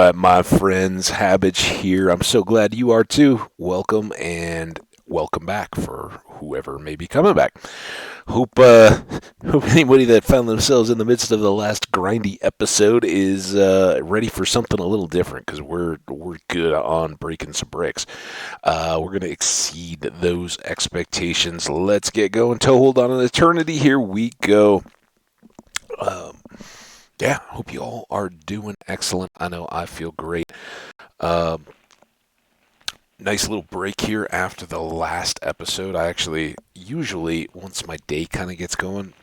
Alright, my friends, Hambbage here. I'm so glad you are too. Welcome and welcome back for whoever may be coming back. Hope anybody that found themselves in the midst of the last grindy episode is ready for something a little different because we're good on breaking some bricks. We're gonna exceed those expectations. Let's get going. Toe hold on an eternity. Here we go. Um, yeah, hope you all are doing excellent. I know I feel great. Um, Nice little break here after the last episode. I actually usually once my day kind of gets going,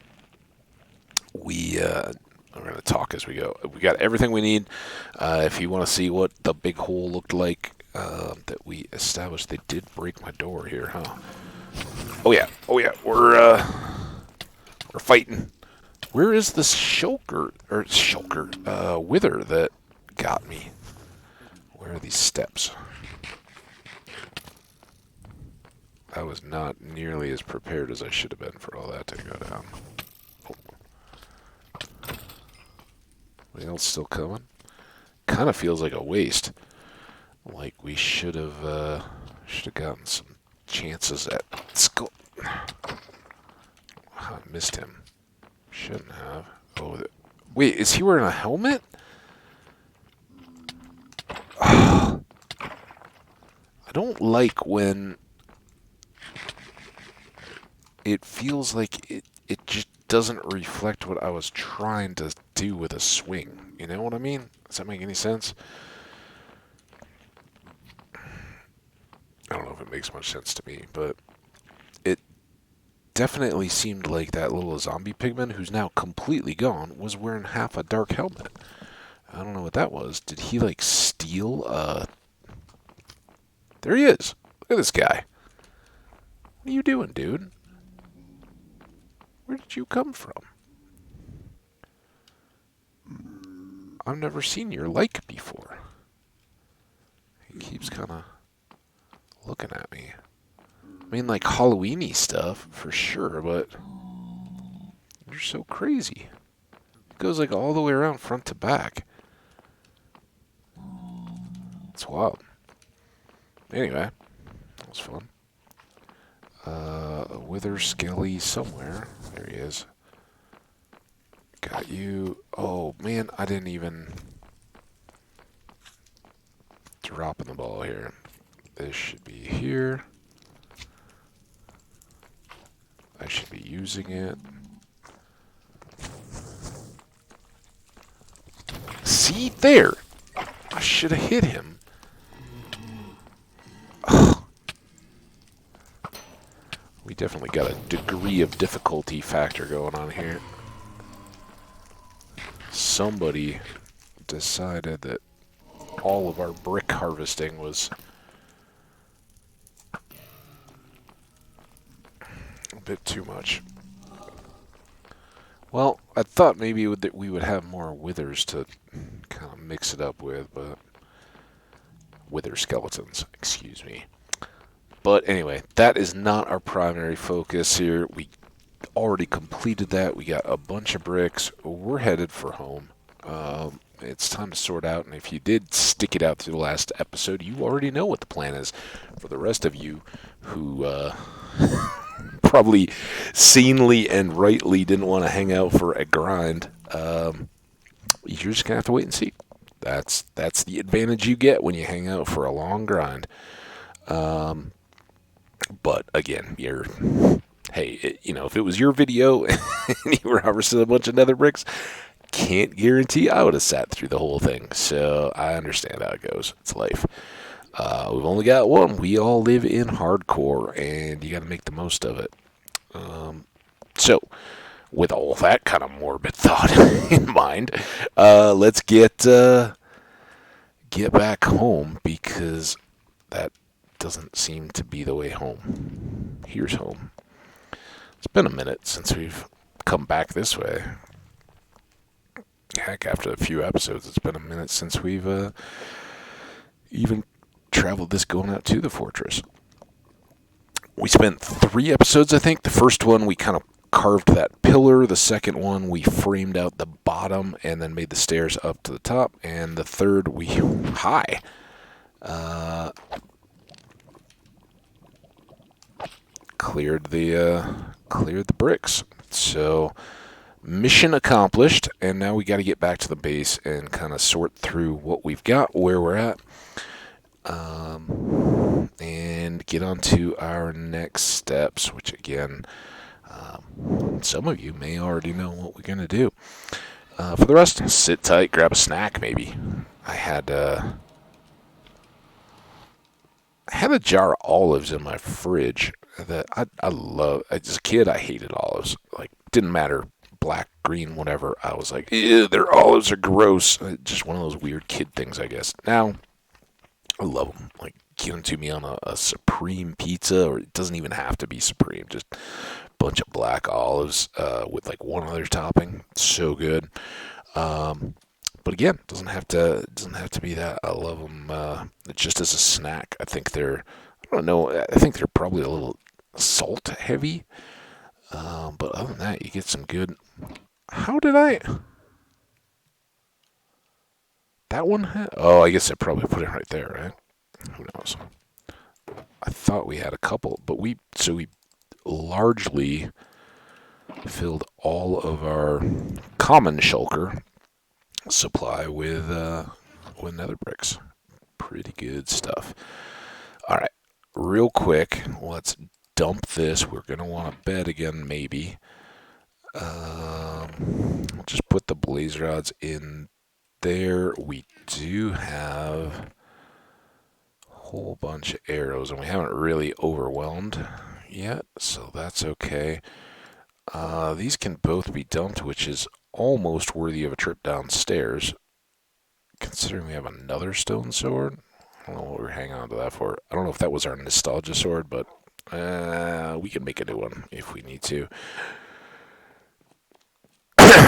we're gonna talk as we go. We got everything we need. If you want to see what the big hole looked like that we established, they did break my door here, huh? Oh yeah, we're fighting. Where is this wither that got me? Where are these steps? I was not nearly as prepared as I should have been for all that to go down. Oh. Anything else still coming? Kind of feels like a waste. Like we should have gotten some chances at skull. I missed him. Shouldn't have. Wait, is he wearing a helmet? I don't like when it feels like it just doesn't reflect what I was trying to do with a swing. You know what I mean? Does that make any sense? I don't know if it makes much sense to me, but it definitely seemed like that little zombie pigman, who's now completely gone, was wearing half a dark helmet. I don't know what that was. Did he, like, steal There he is. Look at this guy. What are you doing, dude? Where did you come from? I've never seen your like before. He keeps kind of looking at me. I mean, like Halloween-y stuff, for sure, but you're so crazy. It goes like all the way around front to back. It's wild. Anyway, that was fun. A wither skelly somewhere. There he is. Got you. Oh, man, I didn't even drop in the ball here. This should be here. I should be using it. See? There! I should have hit him. We definitely got a degree of difficulty factor going on here. Somebody decided that all of our brick harvesting was a bit too much. Well, I thought maybe that we would have more withers to kind of mix it up with, but wither skeletons, excuse me. But anyway, that is not our primary focus here. We already completed that. We got a bunch of bricks. We're headed for home. It's time to sort out, and if you did stick it out through the last episode, you already know what the plan is. For the rest of you who probably sanely and rightly didn't want to hang out for a grind, you're just going to have to wait and see. That's the advantage you get when you hang out for a long grind. But again, if it was your video and you were harvesting a bunch of nether bricks, can't guarantee I would have sat through the whole thing. So I understand how it goes. It's life. We've only got one. We all live in hardcore, and you got to make the most of it. So, with all that kind of morbid thought in mind, let's get back home, because that doesn't seem to be the way home. Here's home. It's been a minute since we've come back this way. Heck, after a few episodes, it's been a minute since we've even traveled this going out to the fortress. We spent 3 episodes, I think. The first one we kind of carved that pillar. The second one, we framed out the bottom and then made the stairs up to the top. And the third, we uh, cleared the bricks. So mission accomplished, and now we got to get back to the base and kind of sort through what we've got, where we're at, and get on to our next steps, which again, some of you may already know what we're going to do. For the rest, sit tight, grab a snack maybe. I had a jar of olives in my fridge that I love. As a kid, I hated olives. Like, didn't matter, black, green, whatever. I was like, ew, their olives are gross. Just one of those weird kid things, I guess. Now, I love them. Like, give them to me on a supreme pizza, or it doesn't even have to be supreme. Just a bunch of black olives with like one other topping. So good. But again, doesn't have to be that. I love them just as a snack. I think I don't know. I think they're probably a little salt heavy. But other than that, you get some good. How did I? That one had. Oh, I guess I probably put it right there, right? Who knows? I thought we had a couple, but we largely filled all of our common shulker supply with nether bricks. Pretty good stuff. All right, real quick, let's dump this. We're gonna want to bed again, maybe. We'll just put the blaze rods in there. We do have a whole bunch of arrows, and we haven't really overwhelmed yet, so that's okay. These can both be dumped, which is almost worthy of a trip downstairs, considering we have another stone sword. I don't know what we're hanging on to that for. I don't know if that was our nostalgia sword, but we can make a new one if we need to.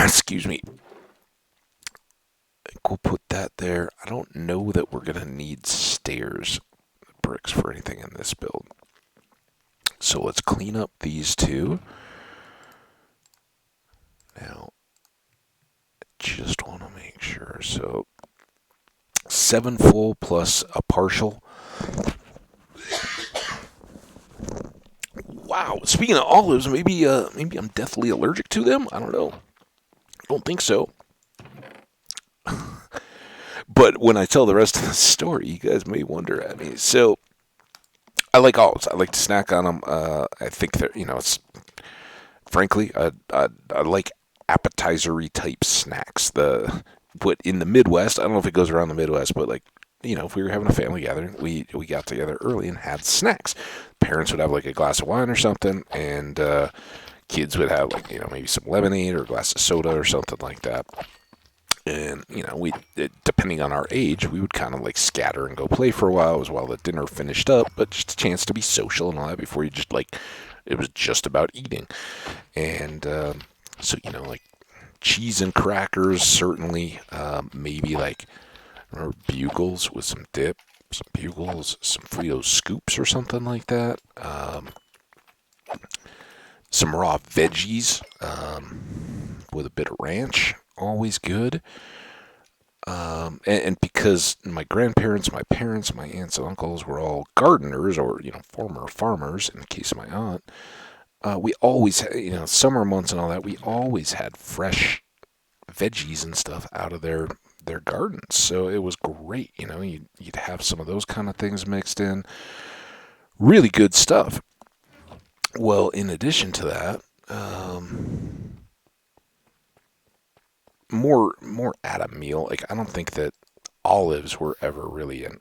Excuse me. I think we'll put that there. I don't know that we're going to need stairs bricks for anything in this build. So let's clean up these two. Now, I just want to make sure. So 7 full plus a partial. Wow. Speaking of olives, maybe I'm deathly allergic to them. I don't know. I don't think so. But when I tell the rest of the story, you guys may wonder at me. So I like olives. I like to snack on them. I think they're, it's frankly, I like appetizer-y type snacks. But in the Midwest, I don't know if it goes around the Midwest, but like, if we were having a family gathering, we got together early and had snacks. Parents would have like a glass of wine or something, and kids would have like, maybe some lemonade or a glass of soda or something like that. And, depending on our age, we would kind of like scatter and go play for a while while the dinner finished up, but just a chance to be social and all that before you just like, it was just about eating. And so, like cheese and crackers, certainly, maybe like bugles with some dip, some bugles, some Frito scoops or something like that. Some raw veggies with a bit of ranch, always good. And because my grandparents, my parents, my aunts and uncles were all gardeners or, former farmers in the case of my aunt, we always, summer months and all that, we always had fresh veggies and stuff out of their gardens. So it was great, you'd have some of those kind of things mixed in. Really good stuff. Well, in addition to that, more at a meal. Like, I don't think that olives were ever really an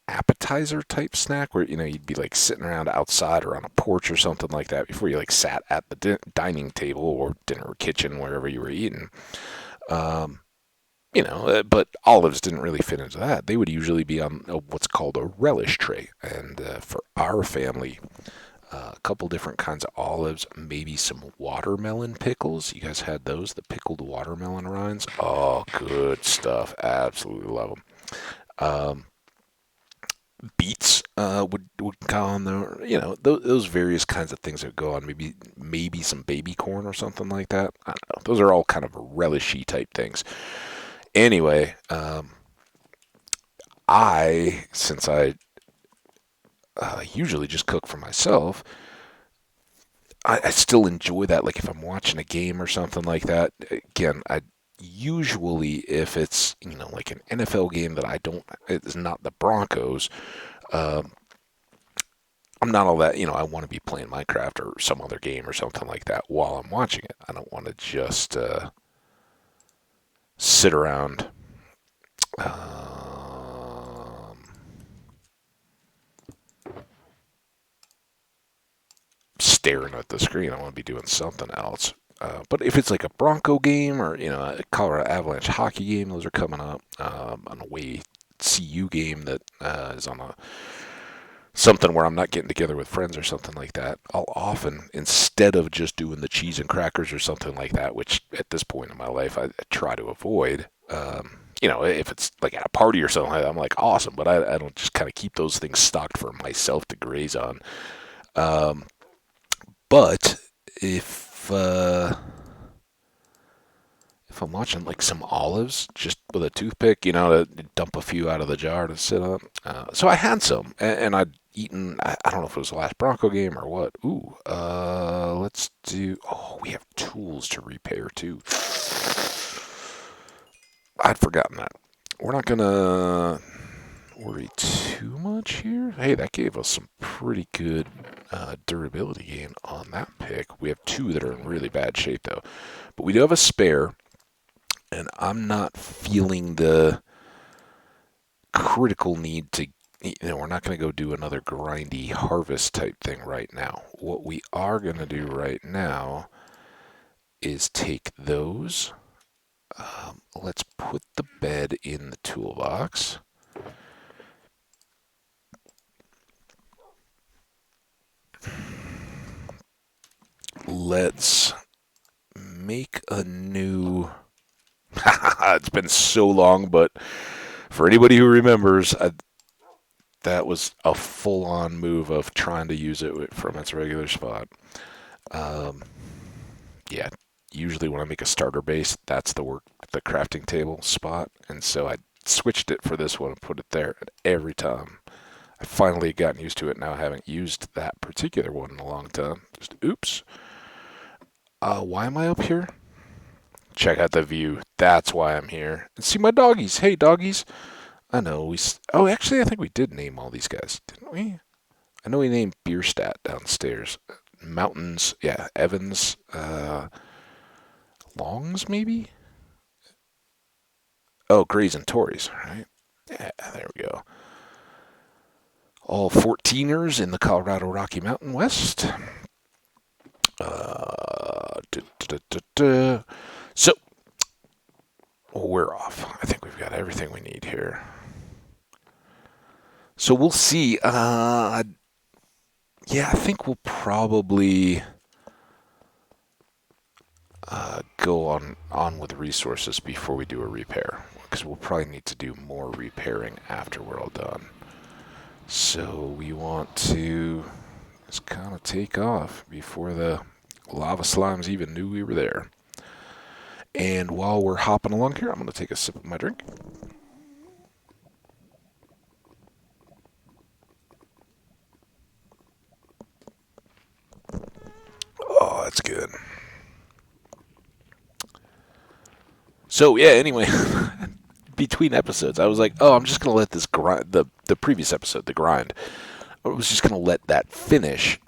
appetizer type snack where you'd be like sitting around outside or on a porch or something like that before you like sat at the dining table or dinner kitchen wherever you were eating. But olives didn't really fit into that. They would usually be on what's called a relish tray, and for our family, a couple different kinds of olives, maybe some watermelon pickles. You guys had those, the pickled watermelon rinds? Oh, good stuff. Absolutely love them. Beets would go on there. Those various kinds of things that go on. Maybe some baby corn or something like that. I don't know. Those are all kind of relishy type things. Anyway, since I usually just cook for myself, I still enjoy that. Like if I'm watching a game or something like that, again, I usually if it's like an NFL game that I don't, it's not the Broncos. Um, I'm not all that. I want to be playing Minecraft or some other game or something like that while I'm watching it. I don't want to just sit around. Um, Staring at the screen. I want to be doing something else. But if it's like a Bronco game or a Colorado Avalanche hockey game, those are coming up. An away CU game that is on a something where I'm not getting together with friends or something like that. I'll often, instead of just doing the cheese and crackers or something like that, which at this point in my life I try to avoid. If it's like at a party or something like that, I'm like awesome, but I don't just kind of keep those things stocked for myself to graze on. Um, but if if I'm watching like some olives, just with a toothpick, to dump a few out of the jar to sit on. So I had some, and I'd eaten. I don't know if it was the last Bronco game or what. Ooh, let's do. Oh, we have tools to repair too. I'd forgotten that. We're not gonna worry too much here. Hey, that gave us some pretty good durability gain on that pick. We have two that are in really bad shape though, but we do have a spare, and I'm not feeling the critical need to. We're not going to go do another grindy harvest type thing right now. What we are going to do right now is take those. Let's put the bed in the toolbox. Let's make a new. It's been so long, but for anybody who remembers, that was a full-on move of trying to use it from its regular spot. Um, yeah, usually when I make a starter base, that's the crafting table spot, and so I switched it for this one and put it there. And every time I finally gotten used to it. Now I haven't used that particular one in a long time. Just oops. Why am I up here? Check out the view. That's why I'm here. And see my doggies. Hey, doggies. I know we. Oh, actually, I think we did name all these guys, didn't we? I know we named Bierstadt downstairs. Mountains, yeah. Evans, Longs, maybe. Oh, Grays and Tories, right? Yeah, there we go. All 14ers in the Colorado Rocky Mountain West. Da, da, da, da. So we're off. I think we've got everything we need here. So we'll see. Yeah, I think we'll probably go on with resources before we do a repair, because we'll probably need to do more repairing after we're all done. So we want to just kind of take off before the lava slimes even knew we were there. And while we're hopping along here, I'm going to take a sip of my drink. Oh, that's good. So yeah, anyway, between episodes, I was like, oh, I'm just gonna let this grind. The previous episode, the grind, I was just gonna let that finish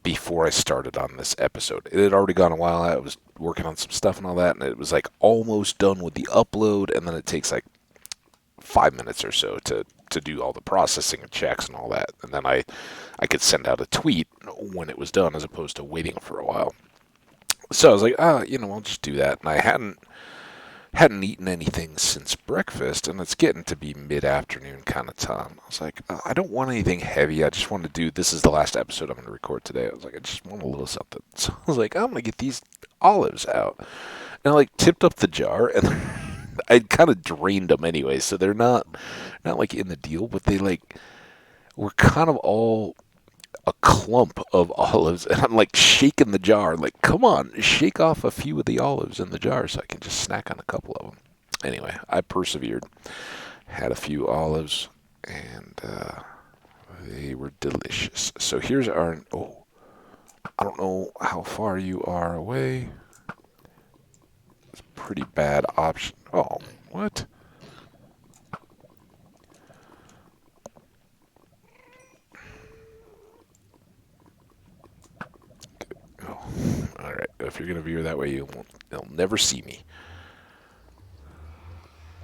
before I started on this episode. It had already gone a while. I was working on some stuff and all that, and it was like almost done with the upload, and then it takes like 5 minutes or so to do all the processing and checks and all that, and then I could send out a tweet when it was done as opposed to waiting for a while. So I was like, I'll just do that. And I hadn't eaten anything since breakfast, and it's getting to be mid-afternoon kind of time. I was like, I don't want anything heavy. I just want to do, this is the last episode I'm going to record today. I was like, I just want a little something. So I was like, I'm going to get these olives out. And I like tipped up the jar, and I kind of drained them anyway, so they're not like in the deal, but they like, we're kind of all a clump of olives, and I'm like shaking the jar, like, come on, shake off a few of the olives in the jar so I can just snack on a couple of them. Anyway, I persevered, had a few olives, and they were delicious. So here's our, oh, I don't know how far you are away. It's a pretty bad option. Oh, what? Oh, all right. If you're gonna veer that way, you'll never see me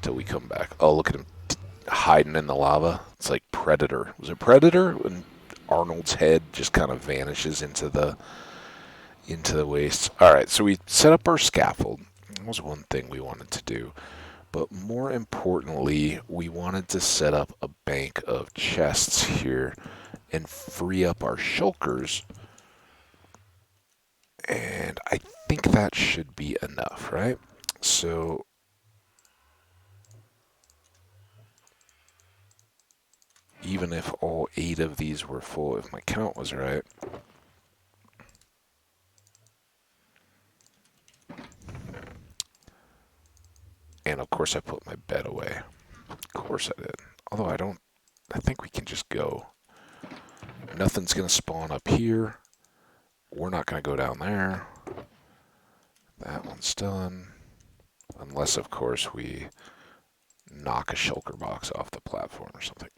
till we come back. Oh, look at him hiding in the lava. It's like Predator. Was it Predator? When Arnold's head just kind of vanishes into the waste. All right, so we set up our scaffold. That was one thing we wanted to do. But more importantly, we wanted to set up a bank of chests here and free up our shulkers. And I think that should be enough, right? So even if all 8 of these were full, if my count was right. And of course I put my bed away. Of course I did. Although I think we can just go. Nothing's going to spawn up here. We're not going to go down there. That one's done. Unless, of course, we knock a shulker box off the platform or something.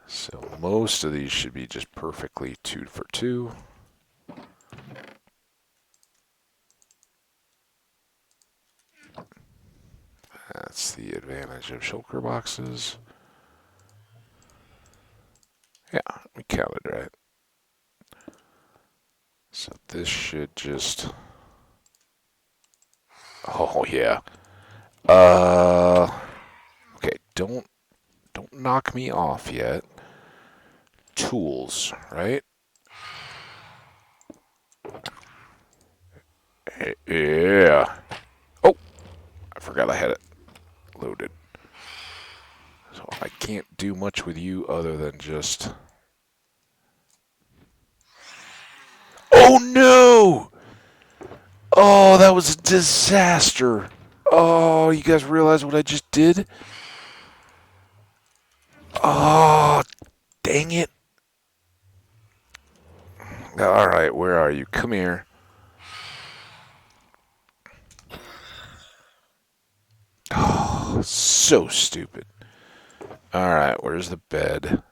So most of these should be just perfectly 2 for 2. That's the advantage of shulker boxes. Yeah, we counted right. So this should just... Oh, yeah. Okay, don't knock me off yet. Tools, right? Yeah. Oh, I forgot I had it loaded. So I can't do much with you other than just... Oh, no! Oh, that was a disaster. Oh, you guys realize what I just did? Oh, dang it. All right, where are you? Come here. Oh, so stupid. All right, where's the bed?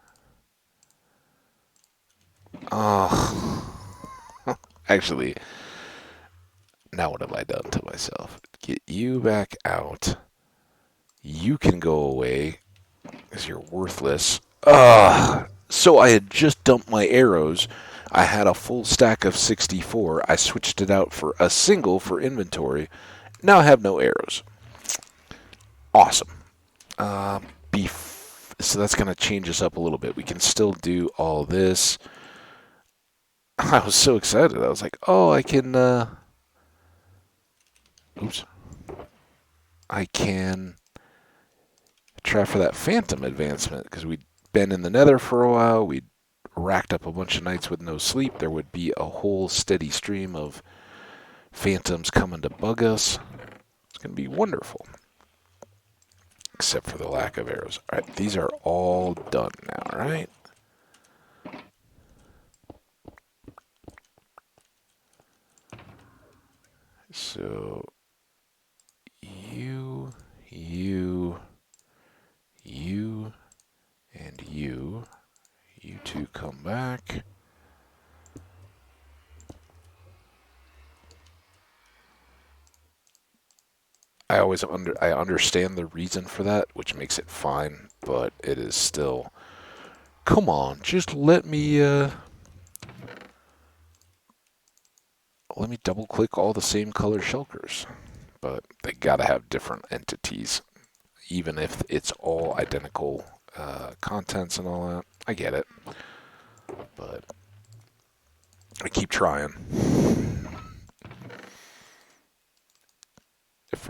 Oh, actually, now what have I done to myself? Get you back out. You can go away because you're worthless. So I had just dumped my arrows. I had a full stack of 64. I switched it out for a single for inventory. Now I have no arrows. Awesome. So that's going to change us up a little bit. We can still do all this. I was so excited. I was like, oh, I can... Oops. I can try for that phantom advancement because we'd been in the nether for a while. We'd racked up a bunch of nights with no sleep. There would be a whole steady stream of phantoms coming to bug us. It's going to be wonderful. Except for the lack of arrows. All right, these are all done now, right? So, you, and you two come back. I understand the reason for that, which makes it fine, but it is still... Come on, just let me double click all the same color shulkers. But they gotta have different entities, even if it's all identical contents and all that. I get it, but I keep trying.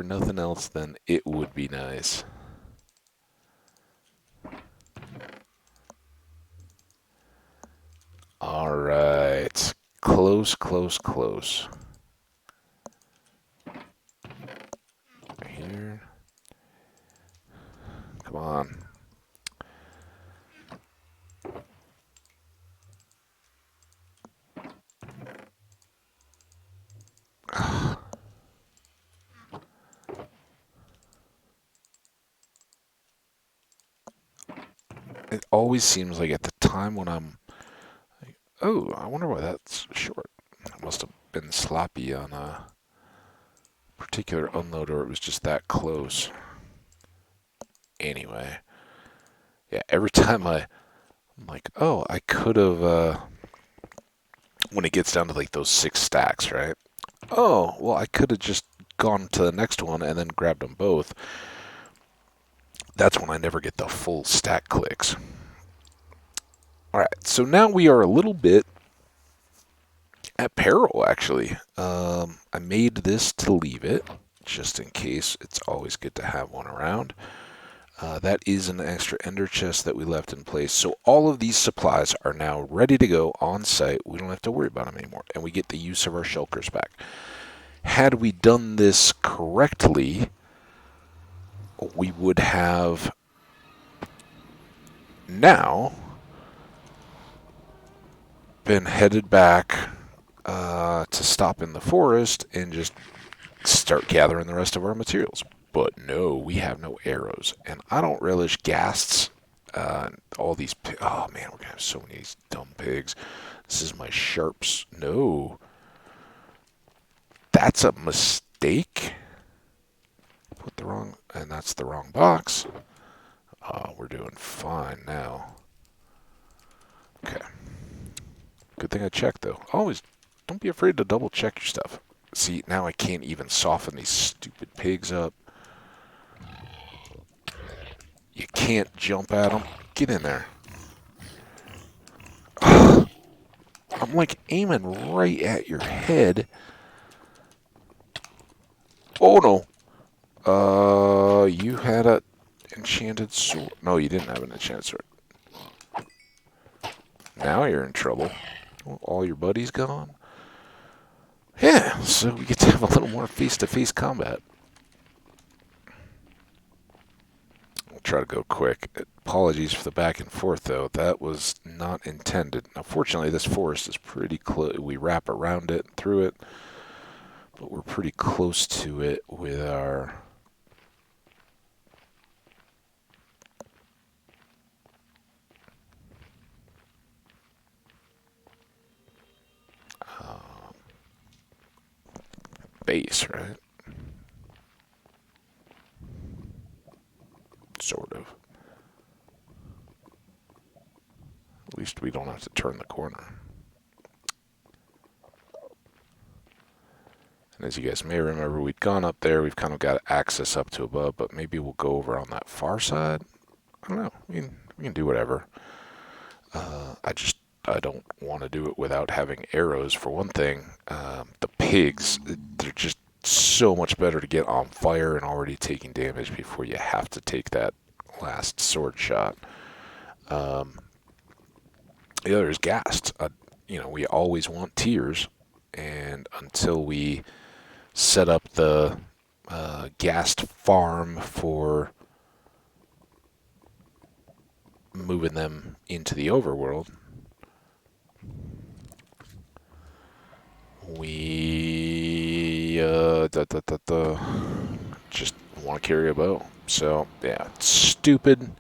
for nothing else, then it would be nice. All right. Close, close, close. Right here. Come on. It always seems like at the time when I'm like, oh, I wonder why that's short. I must have been sloppy on a particular unload, or it was just that close. Anyway, yeah, every time I'm like, oh, I could have, when it gets down to like those 6 stacks, right? Oh, well, I could have just gone to the next one and then grabbed them both. That's when I never get the full stack clicks. All right, so now we are a little bit at peril, actually. I made this to leave it, just in case. It's always good to have one around. That is an extra ender chest that we left in place. So all of these supplies are now ready to go on site. We don't have to worry about them anymore. And we get the use of our shulkers back. Had we done this correctly, we would have now been headed back to stop in the forest and just start gathering the rest of our materials. But no, we have no arrows, and I don't relish ghasts. All these, oh man, we're gonna have so many of these dumb pigs. This is my sharps. No, that's a mistake. Put the wrong, and that's the wrong box. We're doing fine now. Okay. Good thing I checked though. Always, don't be afraid to double check your stuff. See, now I can't even soften these stupid pigs up. You can't jump at them. Get in there. I'm like aiming right at your head. Oh no. You had a enchanted sword. No, you didn't have an enchanted sword. Now you're in trouble. All your buddies gone? Yeah, so we get to have a little more face-to-face combat. We'll try to go quick. Apologies for the back and forth, though. That was not intended. Now, fortunately, this forest is pretty close. We wrap around it and through it, but we're pretty close to it with our... base, right? Sort of. At least we don't have to turn the corner. And as you guys may remember, we'd gone up there. We've kind of got access up to above, but maybe we'll go over on that far side. I don't know. We can do whatever. I don't want to do it without having arrows. For one thing, the pigs, they're just so much better to get on fire and already taking damage before you have to take that last sword shot. The other is ghast. We always want tiers, and until we set up the ghast farm for moving them into the overworld, we just want to carry a bow. So yeah, stupid,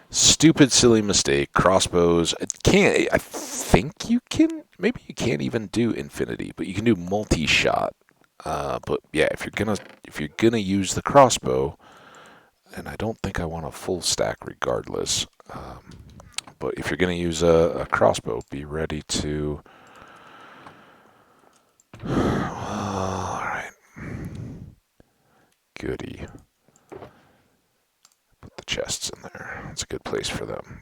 silly mistake. Crossbows. I think you can. Maybe you can't even do infinity, but you can do multi-shot. But yeah, if you're gonna use the crossbow, and I don't think I want a full stack regardless. But if you're gonna use a crossbow, be ready to. All right. Goody. Put the chests in there. It's a good place for them.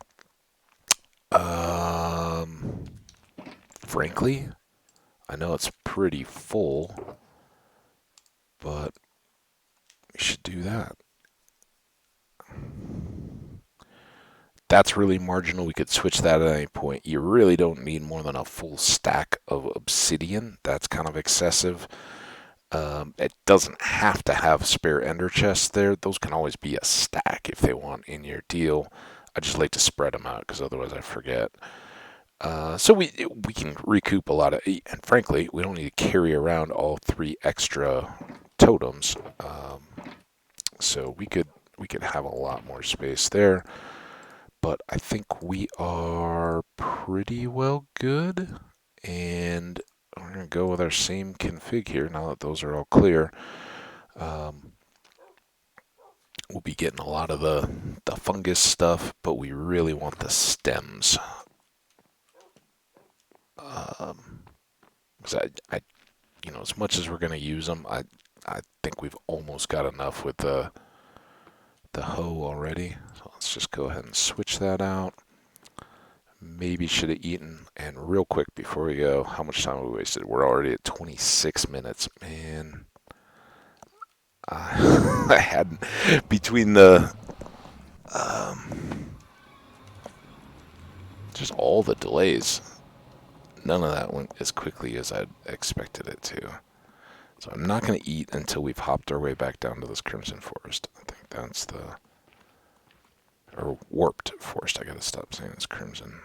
Frankly, I know it's pretty full, but We should do that. That's really marginal. We could switch that at any point. You really don't need more than a full stack of obsidian. That's kind of excessive. It doesn't have to have spare ender chests there. Those can always be a stack if they want in your deal. I just like to spread them out because otherwise I forget. So we can recoup a lot of, and frankly, we don't need to carry around all 3 extra totems. So we could have a lot more space there. But I think we are pretty well good, and we're gonna go with our same config here now that those are all clear. Um, we'll be getting a lot of the fungus stuff, but we really want the stems. Um, 'Cause as much as we're gonna use them, I think we've almost got enough with the hoe already. So let's just go ahead and switch that out. Maybe should have eaten. And real quick before we go, how much time have we wasted? We're already at 26 minutes. Man, I had between the just all the delays, none of that went as quickly as I'd expected it to. So I'm not going to eat until we've hopped our way back down to this Crimson Forest. I think that's or Warped Forest. I got to stop saying it's Crimson.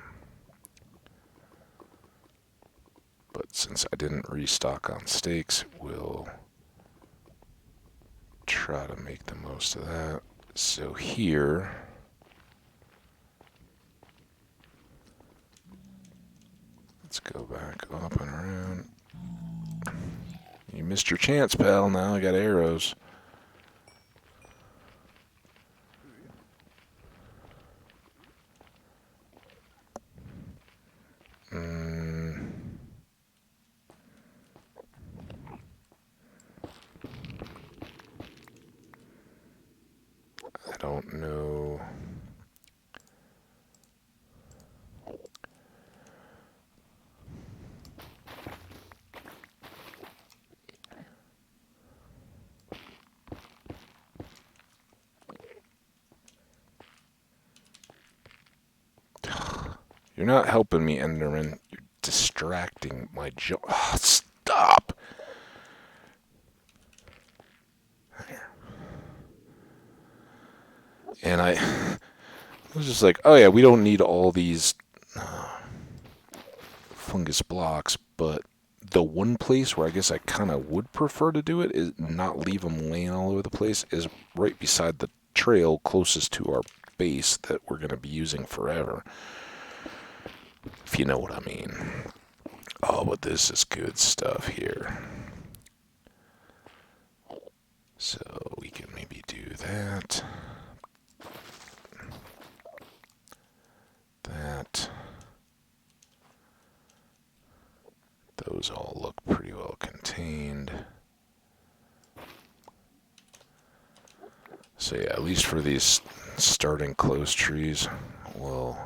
But since I didn't restock on steaks, we'll try to make the most of that. So here, let's go back up and around. You missed your chance, pal. Now I got arrows. I don't know. You're not helping me, Enderman. You're distracting my jaw. Oh, stop! And I was just like, oh yeah, we don't need all these fungus blocks, but the one place where I guess I kind of would prefer to do it is not leave them laying all over the place is right beside the trail closest to our base that we're going to be using forever. If you know what I mean. Oh, but this is good stuff here. So we can maybe do that. That. Those all look pretty well contained. So yeah, at least for these starting close trees, we'll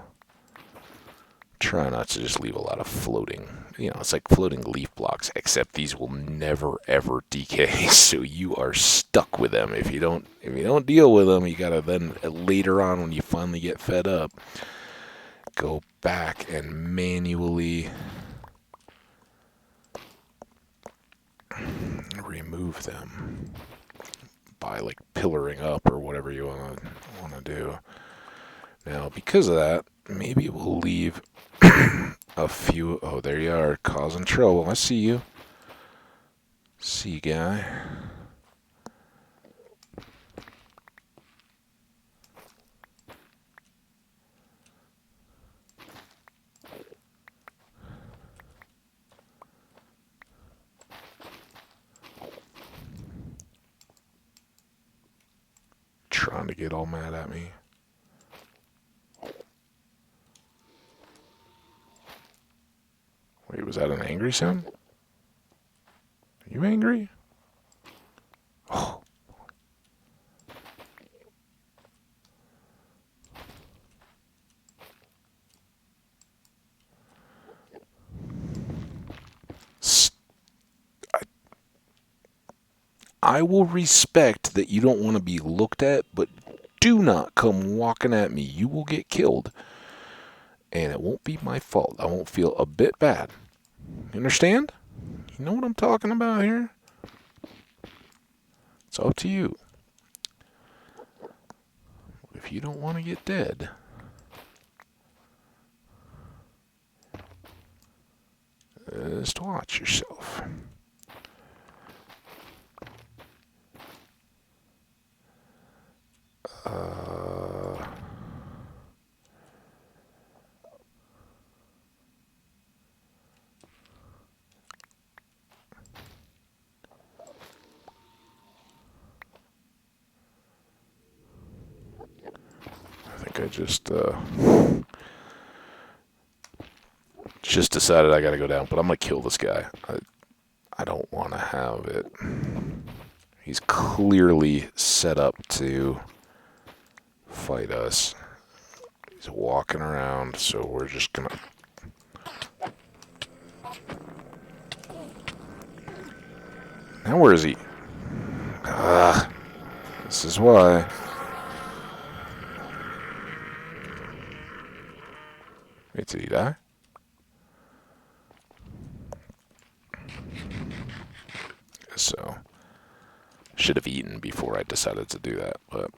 try not to just leave a lot of floating. It's like floating leaf blocks, except these will never ever decay. So you are stuck with them if you don't deal with them. You gotta then later on when you finally get fed up, go back and manually remove them by like pillaring up or whatever you wanna do. Now because of that, maybe we'll leave a few. Oh, there you are, causing trouble. I see you. See, guy. Trying to get all mad at me. Wait, was that an angry sound? Are you angry? Oh. I will respect that you don't want to be looked at, but do not come walking at me. You will get killed. And it won't be my fault. I won't feel a bit bad. You understand? You know what I'm talking about here? It's up to you. If you don't want to get dead, just watch yourself. I think I just decided I gotta go down, but I'm gonna kill this guy. I don't want to have it. He's clearly set up to fight us. He's walking around, so we're just gonna... Now where is he? This is why. Wait, did he die? So, should have eaten before I decided to do that, but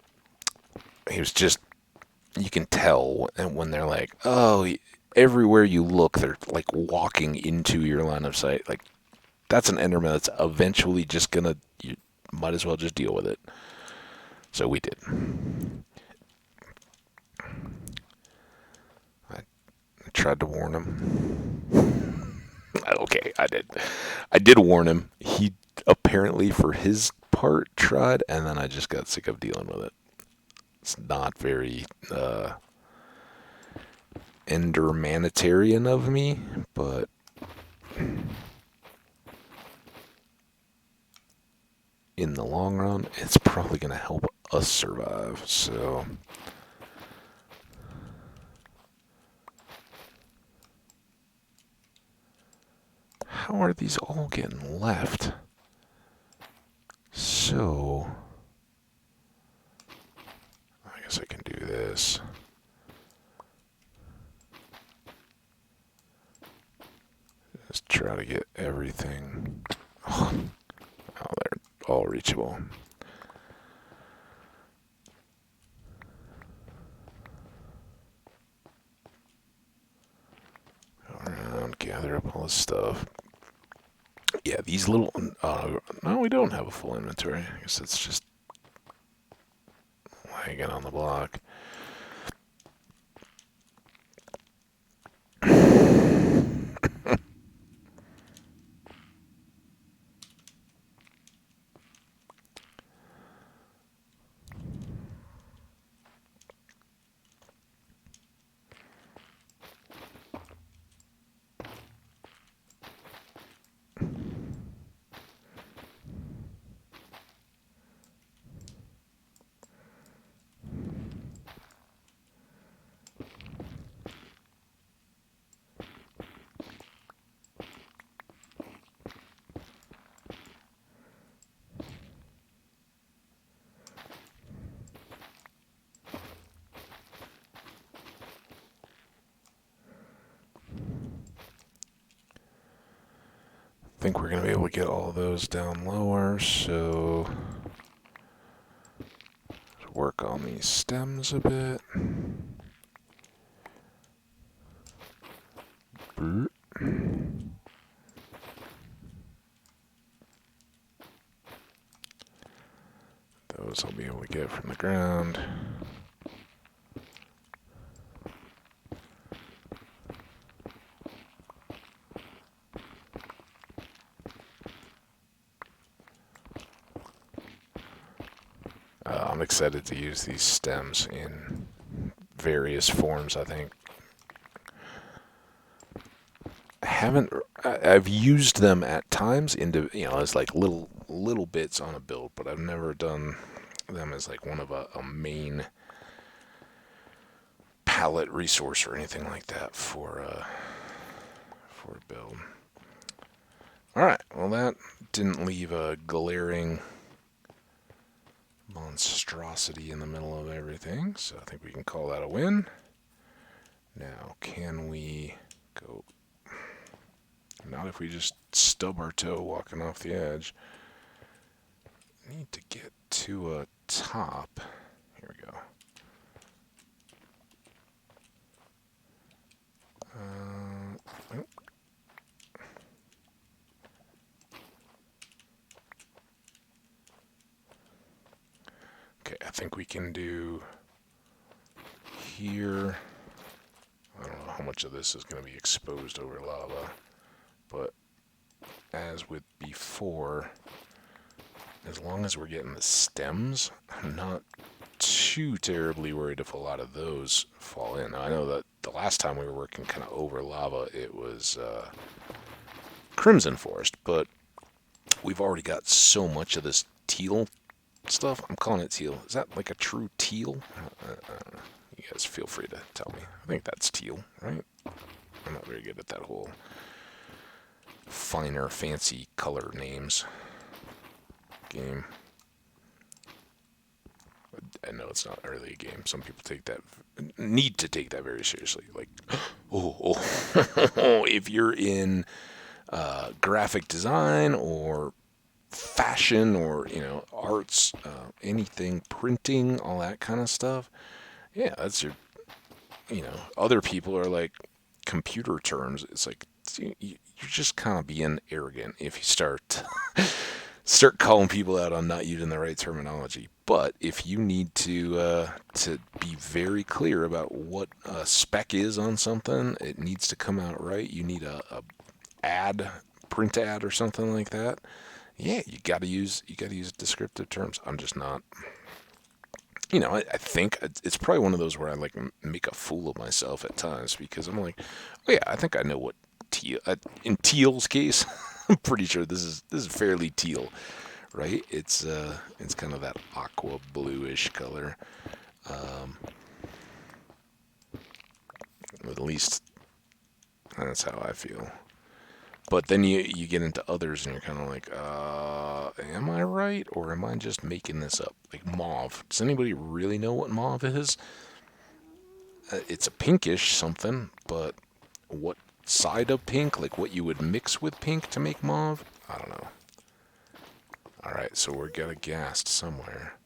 he was just... You can tell when they're like, oh, everywhere you look, they're like walking into your line of sight. Like, that's an Enderman that's eventually just gonna... You might as well just deal with it. So we did. I tried to warn him. Okay, I did. I did warn him. He apparently, for his part, tried, and then I just got sick of dealing with it. It's not very endermanitarian of me, but in the long run, it's probably going to help us survive, so... How are these all getting left? So... I guess I can do this. Just try to get everything... Oh, they're all reachable. Go around, gather up all this stuff. Yeah, these little... no, we don't have a full inventory. I guess it's just lagging on the block. I think we're going to be able to get all of those down lower, so work on these stems a bit. Those I'll be able to get from the ground. I'm excited to use these stems in various forms, I think. I've used them at times as like little bits on a build, but I've never done them as like one of a main palette resource or anything like that for a build. Alright, well that didn't leave a glaring velocity in the middle of everything, so I think we can call that a win. Now, can we go... Not if we just stub our toe walking off the edge. Need to get to a top. Here we go. Oh. Okay, I think we can do here. I don't know how much of this is going to be exposed over lava, but as with before, as long as we're getting the stems, I'm not too terribly worried if a lot of those fall in. Now, I know that the last time we were working kind of over lava, it was Crimson Forest, but we've already got so much of this teal stuff. I'm calling it teal. Is that like a true teal? I don't know. You guys feel free to tell me. I think that's teal, right? I'm not very good at that whole finer, fancy color names game. I know it's not really a game. Some people need to take that very seriously. Like, if you're in graphic design or fashion or, arts, anything, printing, all that kind of stuff, yeah, that's your, other people are like computer terms. It's like, you're just kind of being arrogant if you start calling people out on not using the right terminology. But if you need to be very clear about what a spec is on something, it needs to come out right. You need a print ad or something like that. Yeah, you gotta use descriptive terms. I'm just not. I think it's probably one of those where I like make a fool of myself at times because I'm like, oh yeah, I think I know what teal. In teal's case, I'm pretty sure this is fairly teal, right? It's kind of that aqua bluish color. At least that's how I feel. But then you get into others and you're kind of like, am I right or am I just making this up? Like mauve. Does anybody really know what mauve is? It's a pinkish something, but what side of pink? Like what you would mix with pink to make mauve? I don't know. Alright, so we're getting gassed somewhere.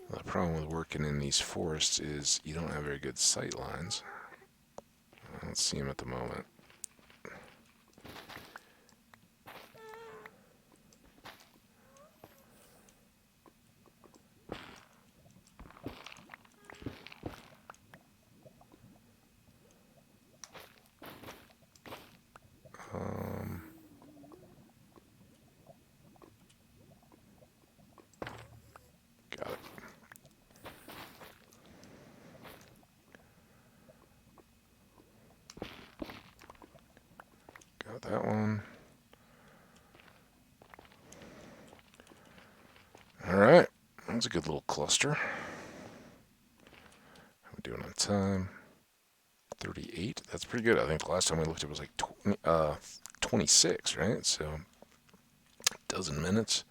The problem with working in these forests is you don't have very good sight lines. I don't see them at the moment. Got it. Got that one. Alright, that's a good little cluster. How are we doing on time? 38? That's pretty good. I think the last time we looked it was like 26, right? So, a dozen minutes.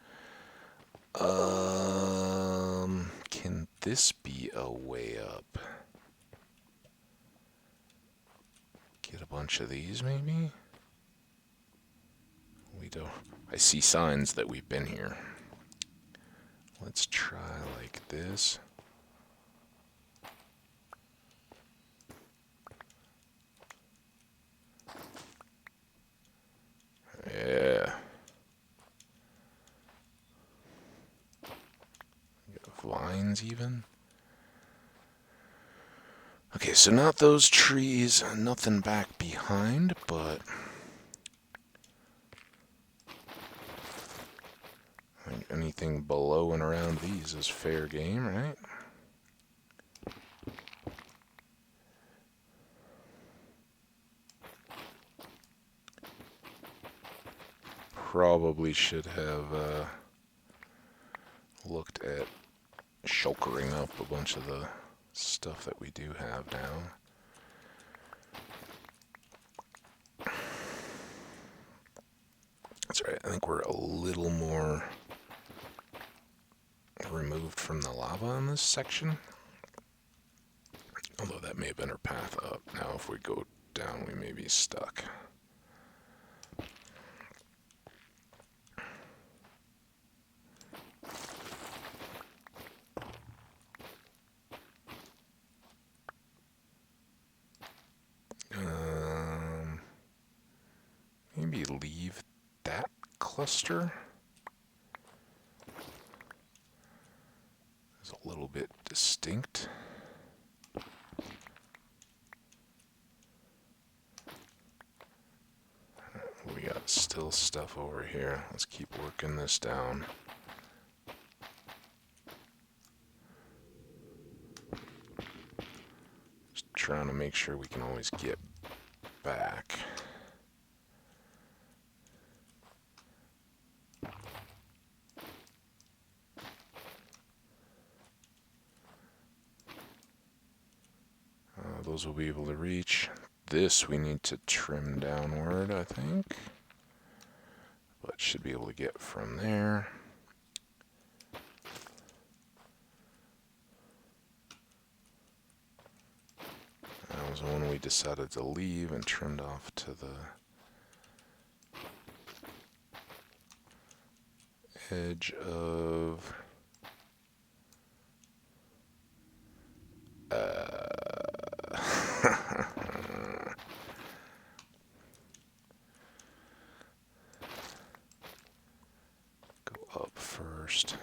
Can this be a way up? Get a bunch of these, maybe? We don't. I see signs that we've been here. Let's try like this. Yeah. Vines even. Okay, so not those trees, nothing back behind, but I think anything below and around these is fair game, right? Probably should have looked at shulkering up a bunch of the stuff that we do have now. That's right, I think we're a little more removed from the lava on this section. Although that may have been our path up. Now if we go down, we may be stuck. Maybe leave that cluster. It's a little bit distinct. We got still stuff over here. Let's keep working this down. Just trying to make sure we can always get back. Those will be able to reach. This we need to trim downward, I think. But should be able to get from there. That was when we decided to leave and trimmed off to the edge of go up first.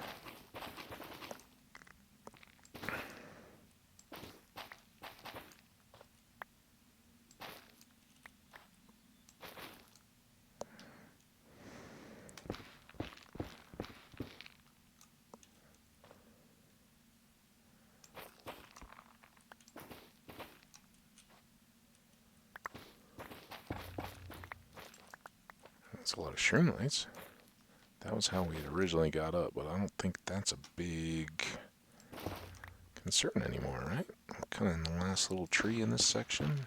That's a lot of shroom lights. That was how we had originally got up, but I don't think that's a big concern anymore, right? I'm kind of in the last little tree in this section.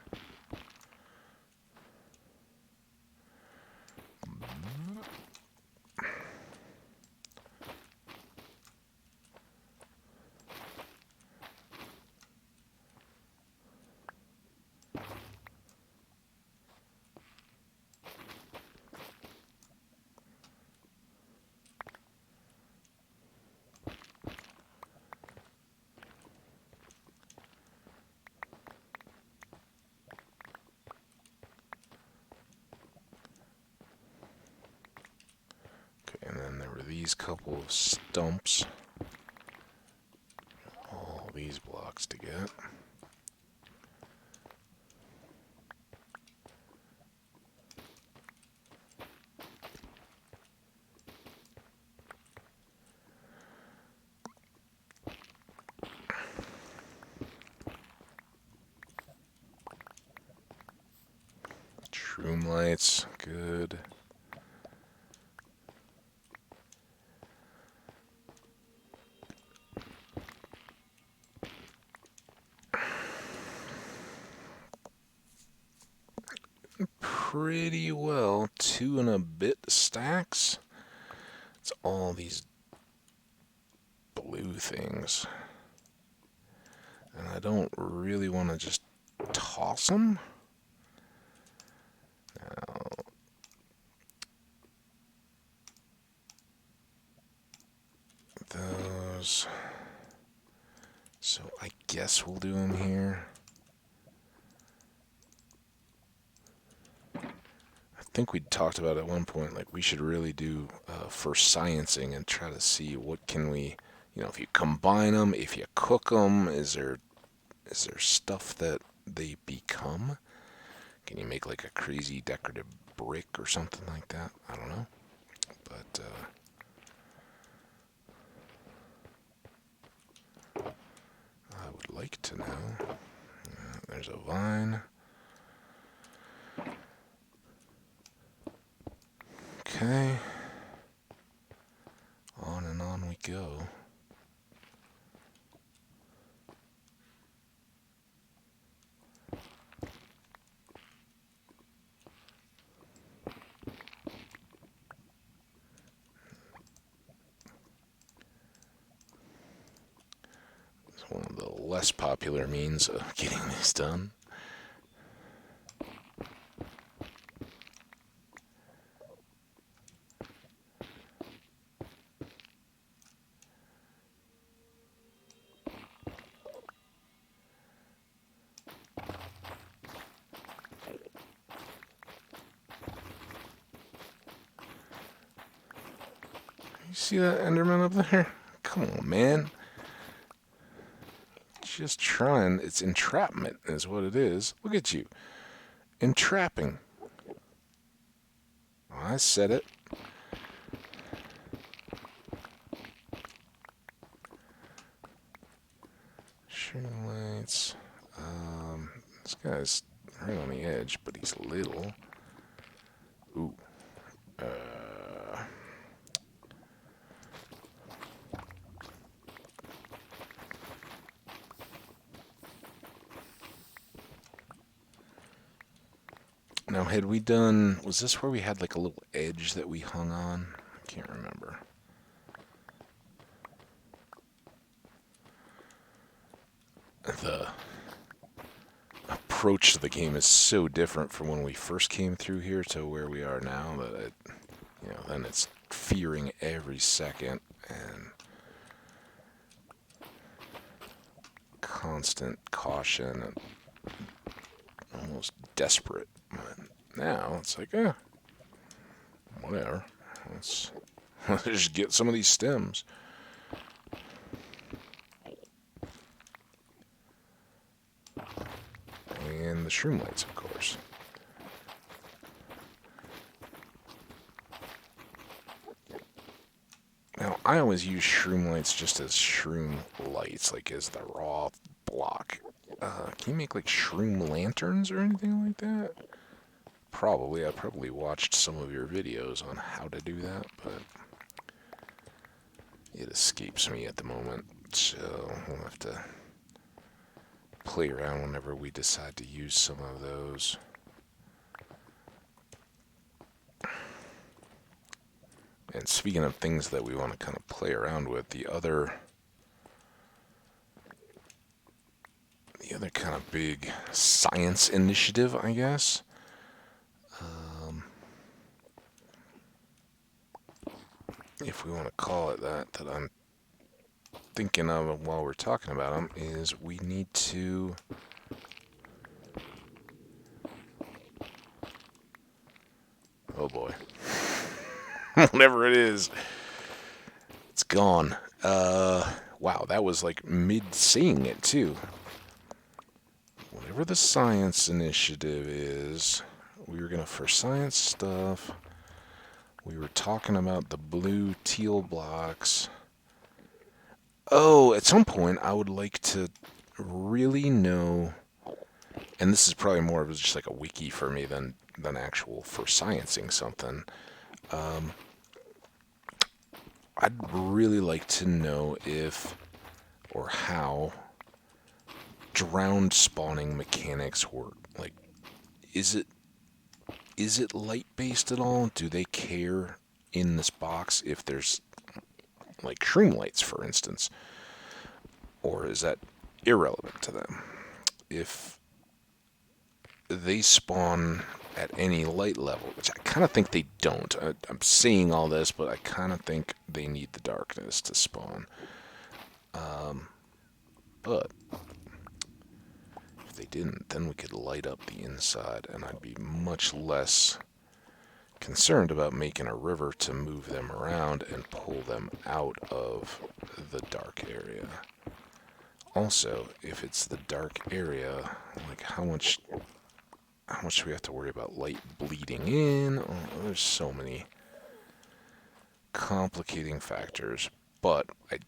And then there were these couple of stumps. All these blocks to get. Shroom lights, good. Pretty well, 2 and a bit stacks. It's all these blue things. And I don't really want to just toss them. Now, those. So I guess we'll do them here. I think we talked about at one point, like we should really do for sciencing and try to see what can we, if you combine them, if you cook them, is there stuff that they become? Can you make like a crazy decorative brick or something like that? I don't know, but I would like to know. There's a vine. Okay. On and on we go. less popular means of getting this done. You see that Enderman up there? Come on, man. Just trying. It's entrapment is what it is. Look at you. Entrapping. Oh, I said it. String lights. This guy's right on the edge, but he's little. Ooh. Now, had we done... Was this where we had like a little edge that we hung on? I can't remember. The approach to the game is so different from when we first came through here to where we are now that it, then it's fearing every second and constant caution and almost desperate. But now it's like, whatever. Let's just get some of these stems. And the shroom lights, of course. Now, I always use shroom lights just as shroom lights, like as the raw block. Can you make like shroom lanterns or anything like that? Probably. I probably watched some of your videos on how to do that, but it escapes me at the moment. So we'll have to play around whenever we decide to use some of those. And speaking of things that we want to kind of play around with, the other kind of big science initiative, I guess, if we want to call it that, that I'm thinking of while we're talking about them, is we need to oh boy. Whatever it is, it's gone. Wow, that was like mid-saying it too. Whatever the science initiative is, we were gonna, for science stuff, we were talking about the blue teal blocks. Oh, at some point I would like to really know, and this is probably more of just like a wiki for me than actual for sciencing something. I'd really like to know if or how drowned spawning mechanics work. Like, is it light based at all? Do they care in this box if there's like shroom lights, for instance, or is that irrelevant to them? If they spawn at any light level, which I kind of think they don't. I'm saying all this, but I kind of think they need the darkness to spawn. But if they didn't, then we could light up the inside, and I'd be much less concerned about making a river to move them around and pull them out of the dark area. Also, if it's the dark area, like how much do we have to worry about light bleeding in? Oh, there's so many complicating factors, but I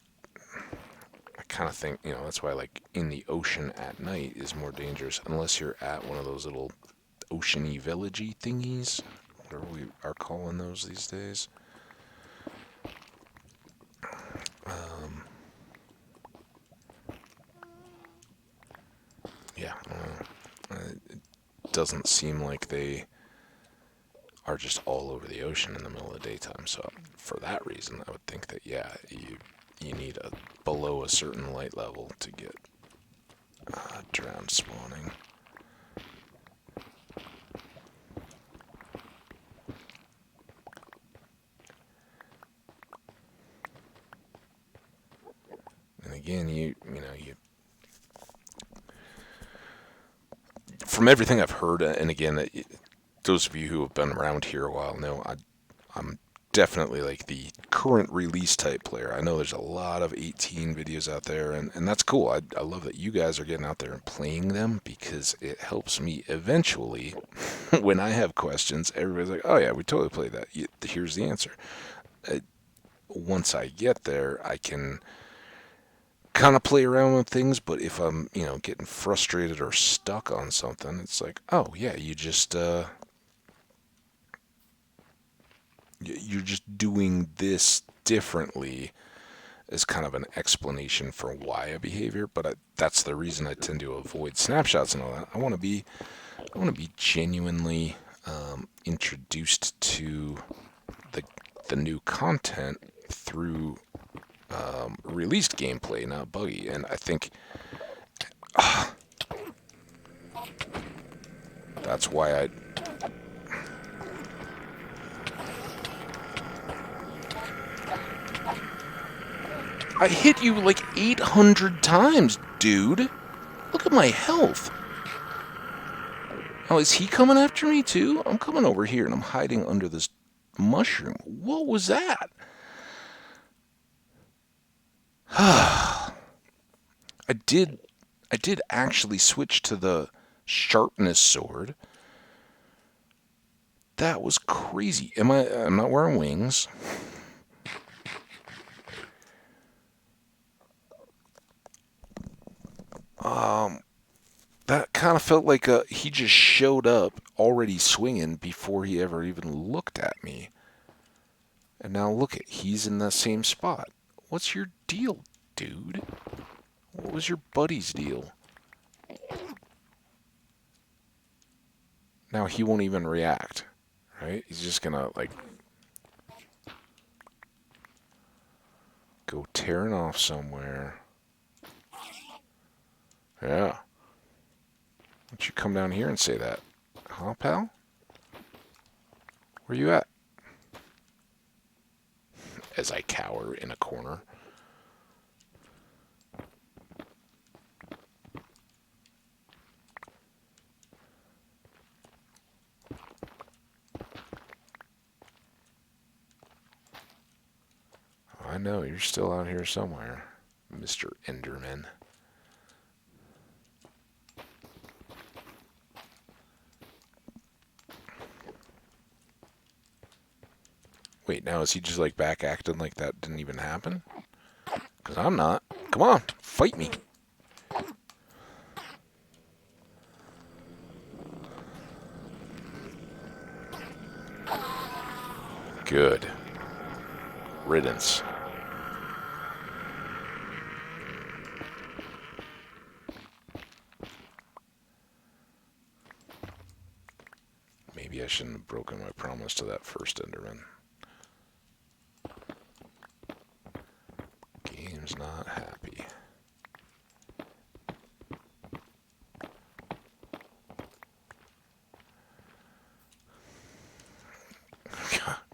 kind of think, that's why like in the ocean at night is more dangerous unless you're at one of those little oceany villagey thingies, whatever we are calling those these days. Yeah, it doesn't seem like they are just all over the ocean in the middle of the daytime. So for that reason, I would think that, yeah, you need below a certain light level to get Drowned spawning. And again, you from everything I've heard, and again, those of you who have been around here a while know I'm definitely like the current release type player. I know there's a lot of 18 videos out there, and that's cool. I love that you guys are getting out there and playing them because it helps me eventually when I have questions. Everybody's like, oh yeah, we totally played that. Here's the answer. Once I get there, I can kind of play around with things, but if I'm, getting frustrated or stuck on something, it's like, oh yeah, you're just doing this differently as kind of an explanation for why a behavior. But that's the reason I tend to avoid snapshots and all that. I want to be genuinely introduced to the new content through released gameplay, not buggy. And I think that's why I hit you like 800 times, dude. Look at my health. Oh, is he coming after me too? I'm coming over here and I'm hiding under this mushroom. What was that? I did actually switch to the sharpness sword. That was crazy. I'm not wearing wings. That kind of felt like he just showed up already swinging before he ever even looked at me. And now look he's in the same spot. What's your deal, dude? What was your buddy's deal? Now he won't even react, right? He's just gonna, like, go tearing off somewhere. Yeah. Why don't you come down here and say that? Huh, pal? Where you at? As I cower in a corner. I know, you're still out here somewhere, Mr. Enderman. Wait, now is he just like back acting like that didn't even happen? Because I'm not. Come on, fight me. Good riddance. Maybe I shouldn't have broken my promise to that first Enderman. Game's not happy.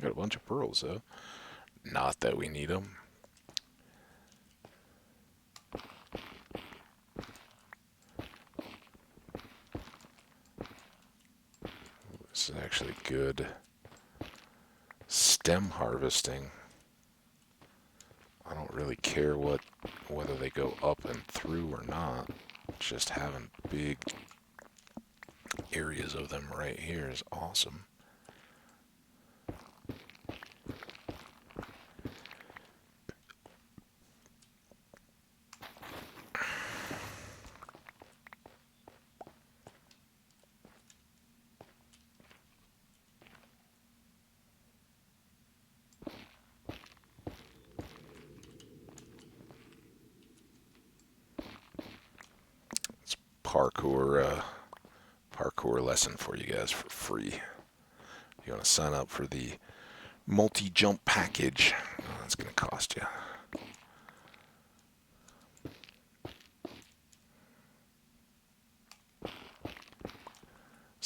Got a bunch of pearls, though. Not that we need them. This is actually good stem harvesting. I don't really care whether they go up and through or not. Just having big areas of them right here is awesome. Parkour lesson for you guys for free. If you want to sign up for the multi-jump package, that's going to cost you.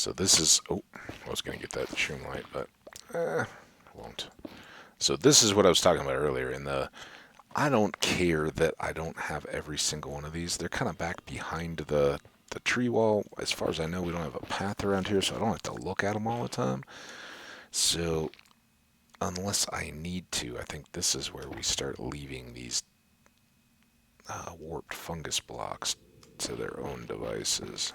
So this is, oh, I was going to get that shroom light, but I won't. So this is what I was talking about earlier in the, I don't care that I don't have every single one of these. They're kind of back behind the tree wall. As far as I know, we don't have a path around here, so I don't have to look at them all the time. So unless I need to, I think this is where we start leaving these warped fungus blocks to their own devices.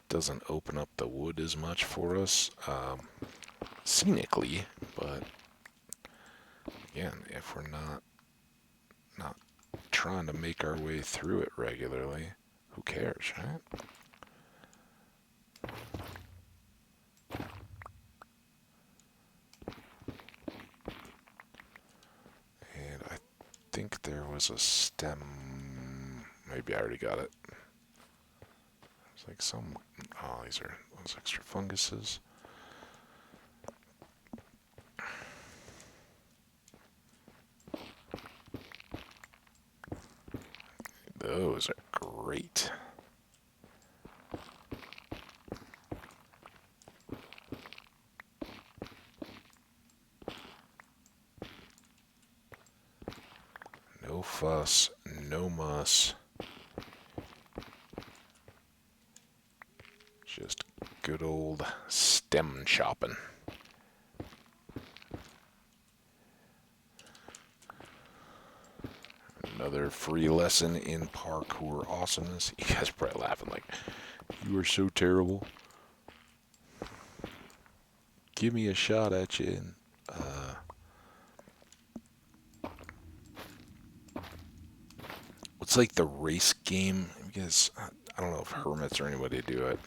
Doesn't open up the wood as much for us scenically, but again, if we're not trying to make our way through it regularly, who cares, right? And I think there was a stem. Maybe I already got it. It's like some. Oh, these are those extra funguses. Those are great. No fuss, no muss. Just good old stem chopping. Another free lesson in parkour awesomeness. You guys are probably laughing like, you are so terrible. Give me a shot at you. And, it's like the race game. Because I don't know if hermits or anybody do it.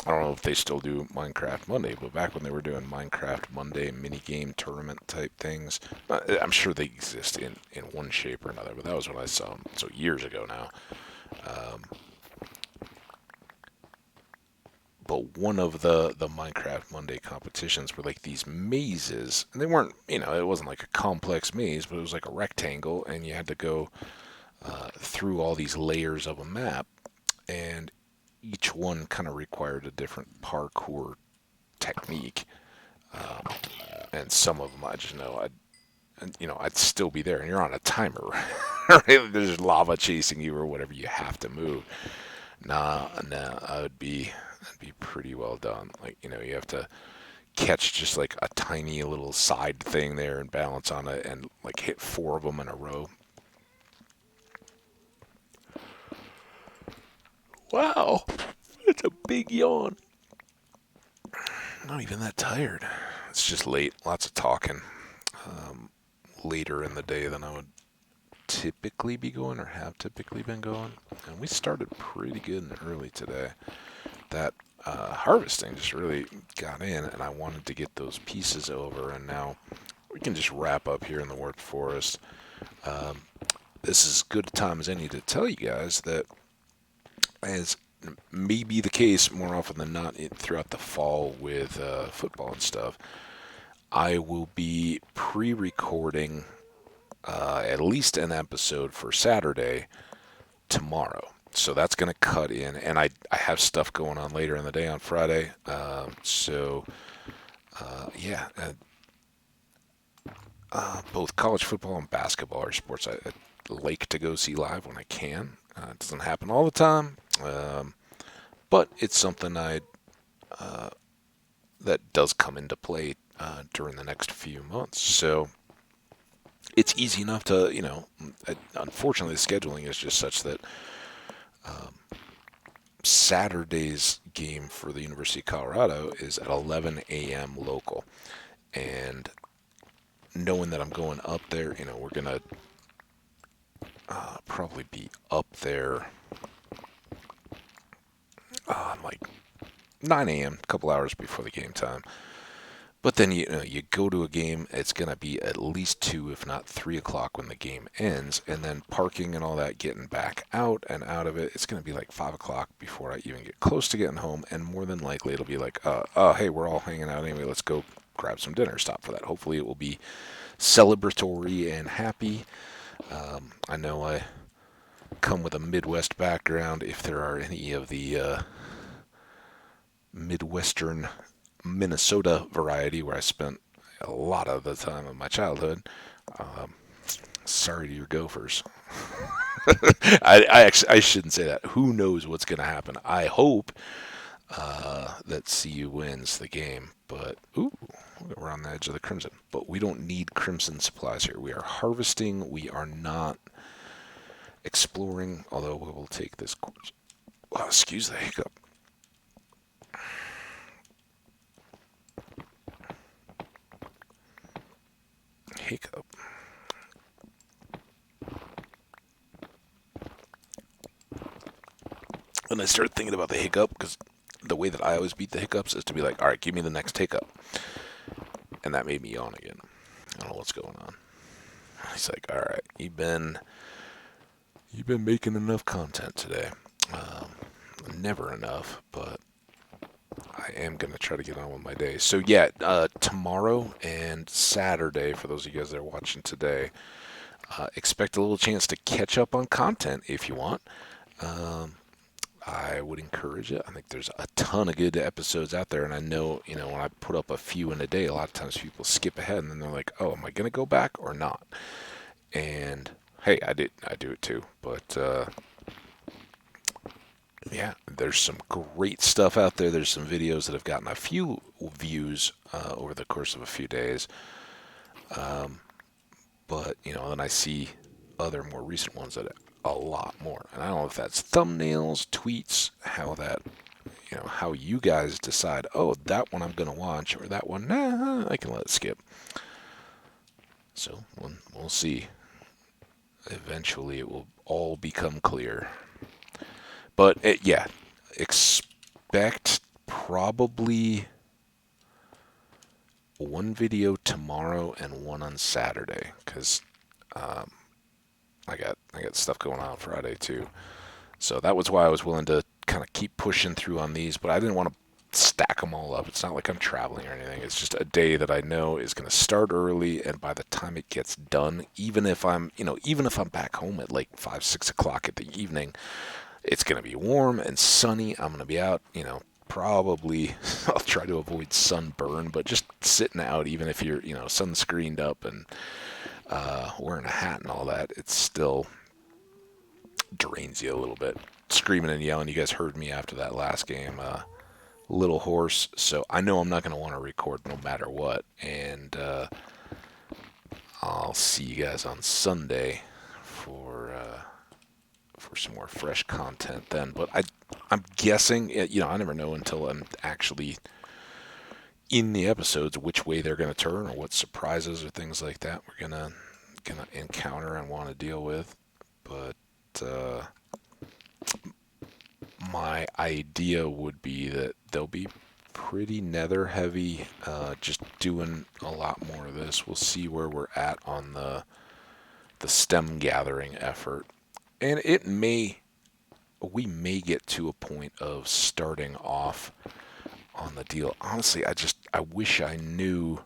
I don't know if they still do Minecraft Monday, but back when they were doing Minecraft Monday minigame tournament type things, I'm sure they exist in one shape or another, but that was what I saw them, so years ago now. But one of the Minecraft Monday competitions were like these mazes, and they weren't, it wasn't like a complex maze, but it was like a rectangle, and you had to go through all these layers of a map, and each one kind of required a different parkour technique, and some of them I just know I'd still be there, and you're on a timer, right? There's lava chasing you or whatever you have to move. Nah, I'd be pretty well done. Like you have to catch just like a tiny little side thing there and balance on it, and like hit 4 of them in a row. Wow, that's a big yawn. Not even that tired. It's just late. Lots of talking. Later in the day than I would typically be going or have typically been going. And we started pretty good and early today. That harvesting just really got in, and I wanted to get those pieces over, and now we can just wrap up here in the Warped Forest. This is as good a time as any to tell you guys that, as may be the case more often than not throughout the fall with football and stuff, I will be pre-recording at least an episode for Saturday tomorrow. So that's going to cut in, and I have stuff going on later in the day on Friday. Yeah, both college football and basketball are sports I like to go see live when I can. It doesn't happen all the time, but it's something that does come into play during the next few months. So it's easy enough to, unfortunately, the scheduling is just such that Saturday's game for the University of Colorado is at 11 a.m. local. And knowing that I'm going up there, we're going to probably be up there like 9 a.m., a couple hours before the game time. But then you go to a game, it's going to be at least 2, if not 3 o'clock when the game ends, and then parking and all that, getting back out and out of it, it's going to be like 5 o'clock before I even get close to getting home, and more than likely it'll be like, hey, we're all hanging out anyway, let's go grab some dinner, stop for that. Hopefully it will be celebratory and happy. I know I come with a Midwest background. If there are any of the Midwestern Minnesota variety where I spent a lot of the time of my childhood, um, sorry to your Gophers. I shouldn't say that. Who knows what's going to happen? I hope that CU wins the game, but ooh, we're on the edge of the crimson. But we don't need crimson supplies here. We are harvesting. We are not exploring. Although we will take this course. Oh, excuse the hiccup. Hiccup. And I started thinking about the hiccup because the way that I always beat the hiccups is to be like, all right, give me the next hiccup. And that made me yawn again. I don't know what's going on. He's like, all right, you've been making enough content today. Never enough, but I am going to try to get on with my day. So yeah, tomorrow and Saturday, for those of you guys that are watching today, expect a little chance to catch up on content if you want. I would encourage it. I think there's a ton of good episodes out there, and I know, when I put up a few in a day, a lot of times people skip ahead, and then they're like, oh, am I going to go back or not? And, hey, I do it too, but, yeah, there's some great stuff out there. There's some videos that have gotten a few views over the course of a few days, but, then I see other more recent ones that a lot more. And I don't know if that's thumbnails, tweets, how you guys decide, oh, that one I'm going to watch, or that one, nah, I can let it skip. So we'll see. Eventually it will all become clear. But, yeah, expect probably one video tomorrow and one on Saturday, because I got stuff going on Friday too. So that was why I was willing to kind of keep pushing through on these, but I didn't want to stack them all up. It's not like I'm traveling or anything. It's just a day that I know is going to start early, and by the time it gets done, even if I'm back home at like 5, 6 o'clock at the evening, it's going to be warm and sunny. I'm going to be out, probably I'll try to avoid sunburn, but just sitting out, even if you're, sunscreened up and wearing a hat and all that, it still drains you a little bit. Screaming and yelling, you guys heard me after that last game, little hoarse, so I know I'm not going to want to record no matter what, and I'll see you guys on Sunday for some more fresh content then. But I'm guessing, I never know until I'm actually in the episodes which way they're going to turn, or what surprises or things like that we're gonna encounter and want to deal with. But my idea would be that they'll be pretty nether heavy, just doing a lot more of this. We'll see where we're at on the stem gathering effort, and we may get to a point of starting off on the deal. Honestly, I wish I knew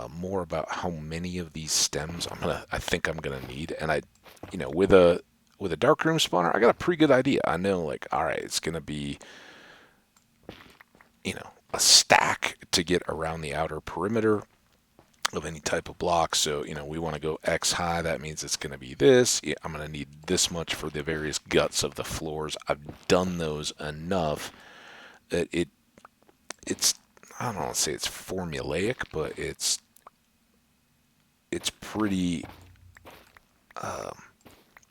more about how many of these stems I think I'm gonna need. And with a darkroom spawner, I got a pretty good idea. I know, like, all right, it's gonna be a stack to get around the outer perimeter of any type of block. So we want to go X high. That means it's going to be this. I'm going to need this much for the various guts of the floors. I've done those enough that it's I don't want to say it's formulaic, but it's pretty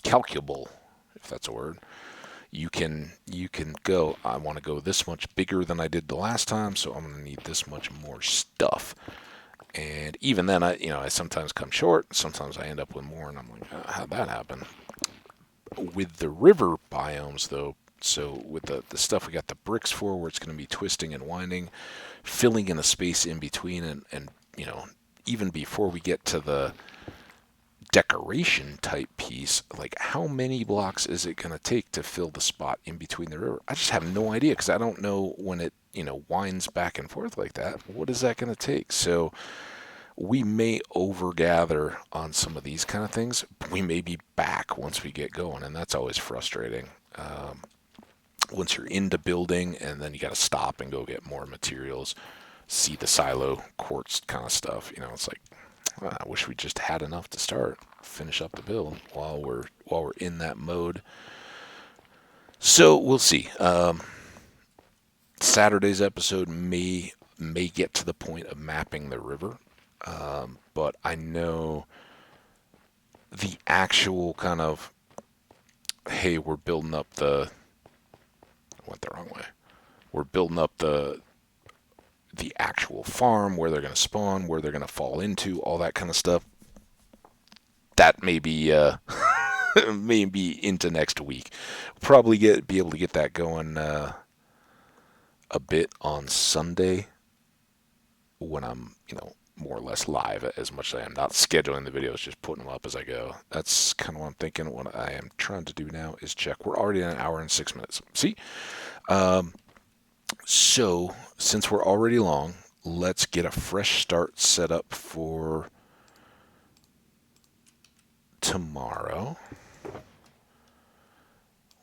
calculable, if that's a word. You can go, I want to go this much bigger than I did the last time, so I'm going to need this much more stuff. And even then, I sometimes come short. Sometimes I end up with more, and I'm like, how'd that happen? With the river biomes, though, so with the stuff we got the bricks for, where it's going to be twisting and winding, filling in a space in between, and even before we get to the decoration type piece, like, how many blocks is it going to take to fill the spot in between the river? I just have no idea, because I don't know when it winds back and forth like that. What is that going to take? So we may overgather on some of these kind of things. We may be back once we get going, and that's always frustrating. Once you're into building, and then you got to stop and go get more materials, see the silo quartz kind of stuff. It's like, I wish we just had enough to finish up the build while we're in that mode. So we'll see. Saturday's episode may get to the point of mapping the river, but I know the actual kind of, hey, we're building up the went the wrong way. We're building up the actual farm, where they're going to spawn, where they're going to fall into, all that kind of stuff. That may be maybe into next week. Probably be able to get that going a bit on Sunday when I'm more or less live, as much as I am not scheduling the videos, just putting them up as I go. That's kind of what I'm thinking. What I am trying to do now is check. We're already at 1 hour and 6 minutes. See? So, since we're already long, let's get a fresh start set up for tomorrow.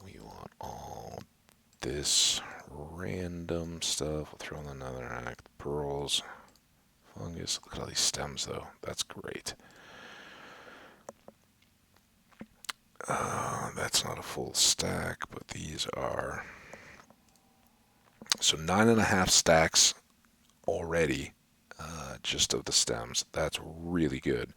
We want all this random stuff. We'll throw in another act. Pearls. Fungus. Look at all these stems, though. That's great. That's not a full stack, but these are. So 9.5 stacks already, just of the stems. That's really good.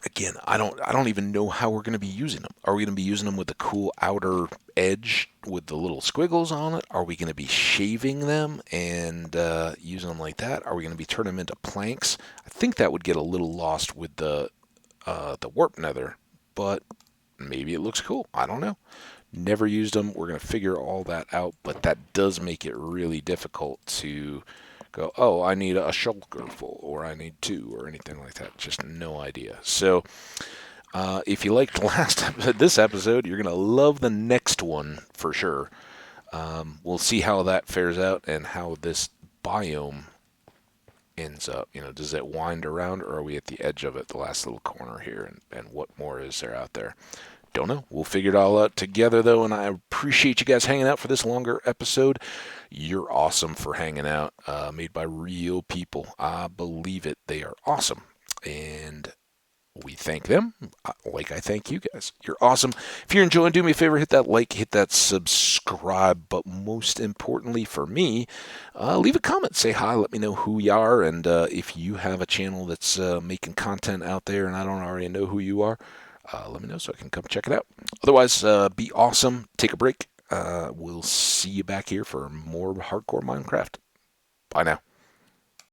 Again, I don't even know how we're going to be using them. Are we going to be using them with the cool outer edge with the little squiggles on it? Are we going to be shaving them and using them like that? Are we going to be turning them into planks? I think that would get a little lost with the warp nether, but maybe it looks cool. I don't know. Never used them. We're going to figure all that out, but that does make it really difficult to go, oh, I need a shulker full, or I need 2, or anything like that. Just no idea. So, if you liked this episode, you're going to love the next one for sure. We'll see how that fares out and how this biome ends up. Does it wind around, or are we at the edge of it, the last little corner here, and what more is there out there? Don't know. We'll figure it all out together, though, and I appreciate you guys hanging out for this longer episode. You're awesome for hanging out. Made by real people. I believe it. They are awesome. And we thank them like I thank you guys. You're awesome. If you're enjoying, do me a favor, hit that like, hit that subscribe, but most importantly for me, leave a comment. Say hi, let me know who you are, and if you have a channel that's making content out there and I don't already know who you are, let me know so I can come check it out. Otherwise, be awesome. Take a break. We'll see you back here for more Hardcore Minecraft. Bye now.